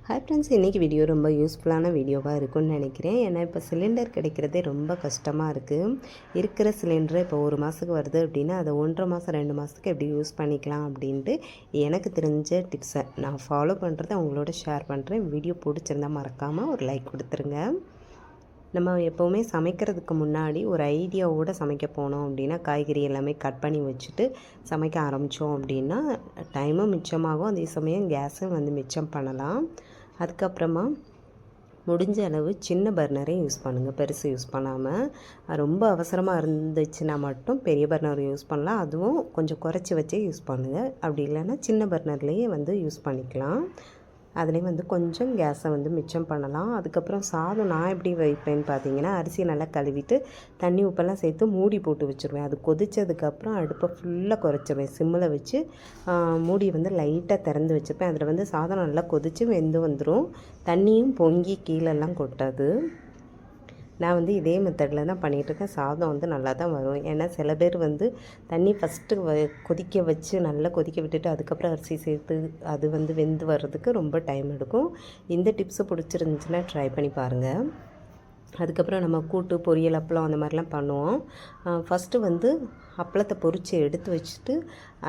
Hi friends, இன்றைக்கி video ரொம்ப யூஸ்ஃபுல்லான வீடியோவாக இருக்கும்னு நினைக்கிறேன். ஏன்னா இப்போ சிலிண்டர் கிடைக்கிறதே ரொம்ப கஷ்டமாக இருக்குது. இருக்கிற சிலிண்டரை இப்போ 1 மாதத்துக்கு வருது அப்படின்னா அதை 1.5 மாதம் 2 மாதத்துக்கு எப்படி யூஸ் பண்ணிக்கலாம் அப்படின்ட்டு எனக்கு தெரிஞ்ச டிப்ஸை நான் ஃபாலோ பண்ணுறதை அவங்களோட ஷேர் பண்ணுறேன். வீடியோ பிடிச்சிருந்தா மறக்காமல் ஒரு லைக் கொடுத்துருங்க. நம்ம எப்போவுமே சமைக்கிறதுக்கு முன்னாடி ஒரு ஐடியாவோடு சமைக்க போனோம் அப்படின்னா காய்கறி எல்லாமே கட் பண்ணி வச்சுட்டு சமைக்க ஆரம்பித்தோம் அப்படின்னா டைமும் மிச்சமாகும், அதே சமயம் கேஸும் மிச்சம் பண்ணலாம். அதுக்கப்புறமா முடிஞ்ச அளவு சின்ன பர்னரே யூஸ் பண்ணுங்கள், பெருசு யூஸ் பண்ணாமல். ரொம்ப அவசரமாக இருந்துச்சுன்னா மட்டும் பெரிய பர்னர் யூஸ் பண்ணலாம், அதுவும் கொஞ்சம் குறைச்சி வச்சே யூஸ் பண்ணுங்கள். அப்படி இல்லைன்னா சின்ன பர்னர்லேயே யூஸ் பண்ணிக்கலாம். அதுலேயும் கொஞ்சம் கேஸை மிச்சம் பண்ணலாம். அதுக்கப்புறம் சாதம் நான் எப்படி வைப்பேன்னு பார்த்தீங்கன்னா, அரிசியை நல்லா கழுவிட்டு தண்ணி உப்பெல்லாம் சேர்த்து மூடி போட்டு வச்சுருவேன். அது கொதித்ததுக்கப்புறம் அடுப்பை ஃபுல்லாக குறைச்சிருவேன். சிம்மில் வச்சு மூடி லைட்டாக திறந்து வச்சுப்பேன். அதில் சாதம் நல்லா கொதித்து வெந்து வந்துடும். தண்ணியும் பொங்கி கீழெல்லாம் கொட்டாது. நான் இதே மெத்தடில் தான் பண்ணிகிட்ருக்கேன். சாதம் நல்லா தான் வரும். ஏன்னா சில பேர் தண்ணி ஃபஸ்ட்டு கொதிக்க வச்சு நல்லா கொதிக்க விட்டுட்டு அதுக்கப்புறம் அரிசி சேர்த்து அது வெந்து வர்றதுக்கு ரொம்ப டைம் எடுக்கும். இந்த டிப்ஸு பிடிச்சிருந்துச்சுன்னா ட்ரை பண்ணி பாருங்கள். அதுக்கப்புறம் நம்ம கூட்டு, பொரியல், அப்பளம் அந்த மாதிரிலாம் பண்ணுவோம். ஃபஸ்ட்டு அப்பளத்தை பொரித்து எடுத்து வச்சுட்டு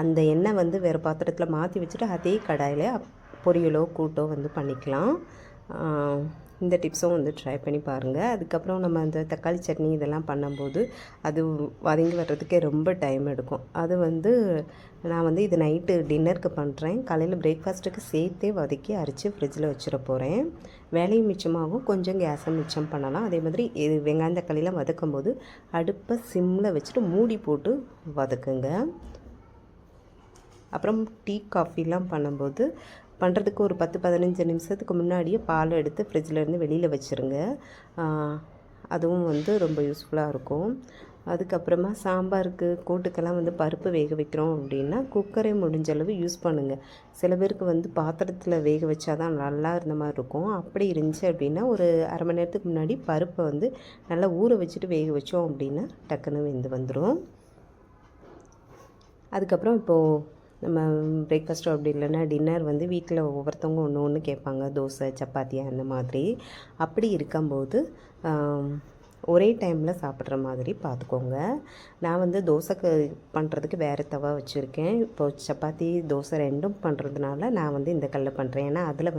அந்த எண்ணெய் வேறு பாத்திரத்தில் மாற்றி வச்சுட்டு அதே கடாயில் பொரியலோ கூட்டோ பண்ணிக்கலாம். இந்த டிப்ஸும் ட்ரை பண்ணி பாருங்கள். அதுக்கப்புறம் நம்ம அந்த தக்காளி சட்னி இதெல்லாம் பண்ணும்போது அது வதங்கி வர்றதுக்கே ரொம்ப டைம் எடுக்கும். அது நான் இது நைட்டு டின்னருக்கு பண்ணுறேன். காலையில் பிரேக்ஃபாஸ்ட்டுக்கு சேர்த்தே வதக்கி அரைச்சி ஃப்ரிட்ஜில் வச்சிட போகிறேன். வேலையும் மிச்சமாகும், கொஞ்சம் கேஸை மிச்சம் பண்ணலாம். அதே மாதிரி வெங்காயம் தக்காளிலாம் வதக்கும்போது அடுப்பை சிம்மில் வச்சுட்டு மூடி போட்டு வதக்குங்க. அப்புறம் டீ காஃபிலாம் பண்ணுறதுக்கு ஒரு 10-15 நிமிஷத்துக்கு முன்னாடியே பால் எடுத்து ஃப்ரிட்ஜிலேருந்து வெளியில் வச்சுருங்க. அதுவும் ரொம்ப யூஸ்ஃபுல்லாக இருக்கும். அதுக்கப்புறமா சாம்பாருக்கு, கூட்டுக்கெல்லாம் பருப்பு வேக வைக்கிறோம் அப்படின்னா குக்கரே முடிஞ்ச அளவு யூஸ் பண்ணுங்கள். சில பேருக்கு பாத்திரத்தில் வேக வச்சா தான் நல்லா இருந்த மாதிரி இருக்கும். அப்படி இருந்துச்சு அப்படின்னா ஒரு அரை மணி நேரத்துக்கு முன்னாடி பருப்பை நல்லா ஊற வச்சுட்டு வேக வச்சோம் அப்படின்னா டக்குன்னு வெந்து வந்துடும். அதுக்கப்புறம் இப்போது நம்ம பிரேக்ஃபாஸ்ட்டோ அப்படி இல்லைன்னா டின்னர் வீட்டில் ஒவ்வொருத்தவங்க ஒன்று ஒன்று கேட்பாங்க, தோசை, சப்பாத்தி அந்த மாதிரி. அப்படி இருக்கும்போது ஒரே டைமில் சாப்பிட்ற மாதிரி பார்த்துக்கோங்க. நான் தோசைக்கு பண்ணுறதுக்கு வேறு தவா வச்சுருக்கேன். இப்போது சப்பாத்தி, தோசை ரெண்டும் பண்ணுறதுனால நான் இந்த கல்லில் பண்ணுறேன். ஏன்னா அதில்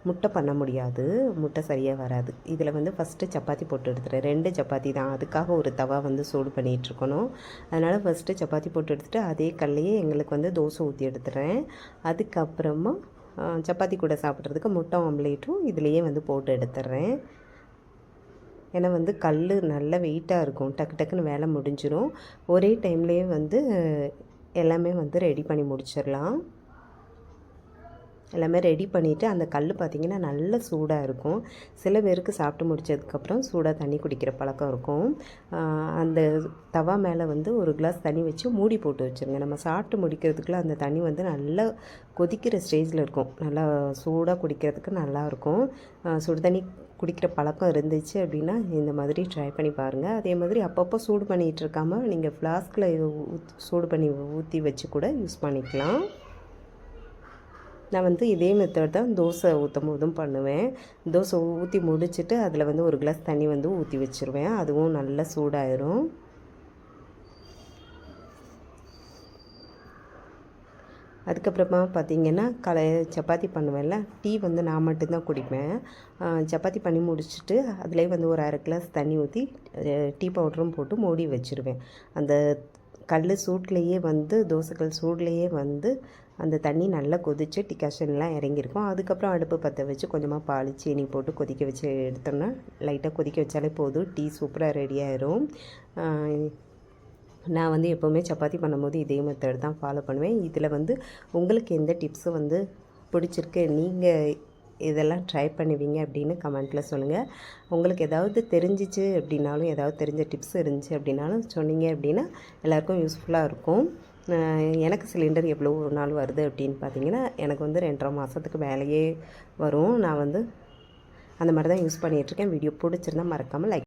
முட்டை பண்ண முடியாது, முட்டை சரியாக வராது. இதில் ஃபஸ்ட்டு சப்பாத்தி போட்டு எடுத்துகிறேன். 2 சப்பாத்தி தான், அதுக்காக ஒரு தவா சூடு பண்ணிகிட்ருக்கணும். அதனால் ஃபஸ்ட்டு சப்பாத்தி போட்டு எடுத்துகிட்டு அதே கல்லையே எங்களுக்கு தோசை ஊற்றி எடுத்துகிறேன். அதுக்கப்புறமா சப்பாத்தி கூட சாப்பிட்றதுக்கு முட்டை ஆம்லேட்டும் இதுலேயே போட்டு எடுத்துடுறேன். ஏன்னா கல் நல்ல வெயிட்டாக இருக்கும், டக்கு டக்குன்னு வேலை முடிஞ்சிடும். ஒரே டைம்லேயே எல்லாமே ரெடி பண்ணி முடிச்சிடலாம். எல்லாமே ரெடி பண்ணிவிட்டு அந்த கல் பார்த்திங்கன்னா நல்ல சூடாக இருக்கும். சில பேருக்கு சாப்பிட்டு முடித்ததுக்கப்புறம் சூடாக தண்ணி குடிக்கிற பழக்கம் இருக்கும். அந்த தவா மேலே ஒரு கிளாஸ் தண்ணி வச்சு மூடி போட்டு வச்சுருங்க. நம்ம சாப்பிட்டு முடிக்கிறதுக்குள்ளே அந்த தண்ணி நல்லா கொதிக்கிற ஸ்டேஜில் இருக்கும். நல்லா சூடாக குடிக்கிறதுக்கு நல்லாயிருக்கும். சுடு தண்ணி குடிக்கிற பழக்கம் இருந்துச்சு அப்படின்னா இந்த மாதிரி ட்ரை பண்ணி பாருங்கள். அதே மாதிரி அப்பப்போ சூடு பண்ணிகிட்டு இருக்காமல் நீங்கள் ஃப்ளாஸ்கில் சூடு பண்ணி ஊற்றி வச்சு கூட யூஸ் பண்ணிக்கலாம். நான் இதே மெத்தட் தான் தோசை ஊற்றும் போதும் பண்ணுவேன். தோசை ஊற்றி முடிச்சுட்டு அதில் ஒரு கிளாஸ் தண்ணி ஊற்றி வச்சுருவேன். அதுவும் நல்லா சூடாயிரும். அதுக்கப்புறமா பார்த்திங்கன்னா சப்பாத்தி பண்ணுவேன்ல, டீ நான் மட்டும்தான் குடிப்பேன். சப்பாத்தி பண்ணி முடிச்சுட்டு அதிலே ஒரு அரை கிளாஸ் தண்ணி ஊற்றி டீ பவுடரும் போட்டு மூடி வச்சுருவேன். அந்த கல் சூட்லேயே தோசைக்கல் சூட்லேயே அந்த தண்ணி நல்லா கொதித்து டிகாஷன்லாம் இறங்கியிருக்கும். அதுக்கப்புறம் அடுப்பு பற்ற வச்சு கொஞ்சமாக பால், சீனி போட்டு கொதிக்க வச்சு எடுத்தோம்னா லைட்டாக கொதிக்க வச்சாலே போதும், டீ சூப்பராக ரெடி ஆயிரும். நான் எப்போவுமே சப்பாத்தி பண்ணும்போது இதே மெத்தட் தான் ஃபாலோ பண்ணுவேன். இதில் உங்களுக்கு எந்த டிப்ஸு பிடிச்சிருக்கு, நீங்கள் இதெல்லாம் ட்ரை பண்ணுவீங்க அப்படின்னு கமெண்ட்டில் சொல்லுங்கள். உங்களுக்கு ஏதாவது தெரிஞ்சிச்சு அப்படின்னாலும், ஏதாவது தெரிஞ்ச டிப்ஸ் இருந்துச்சு அப்படின்னாலும் சொன்னீங்க அப்படின்னா எல்லாேருக்கும் யூஸ்ஃபுல்லாக இருக்கும். எனக்கு சிலிண்டர் எவ்வளோ ஒரு நாள் வருது அப்படின்னு பார்த்தீங்கன்னா எனக்கு 2.5 மாதத்துக்கு மேலேயே வரும். நான் அந்த மாதிரி தான் யூஸ் பண்ணிகிட்ருக்கேன். வீடியோ பிடிச்சிருந்தால் மறக்காமல் லைக்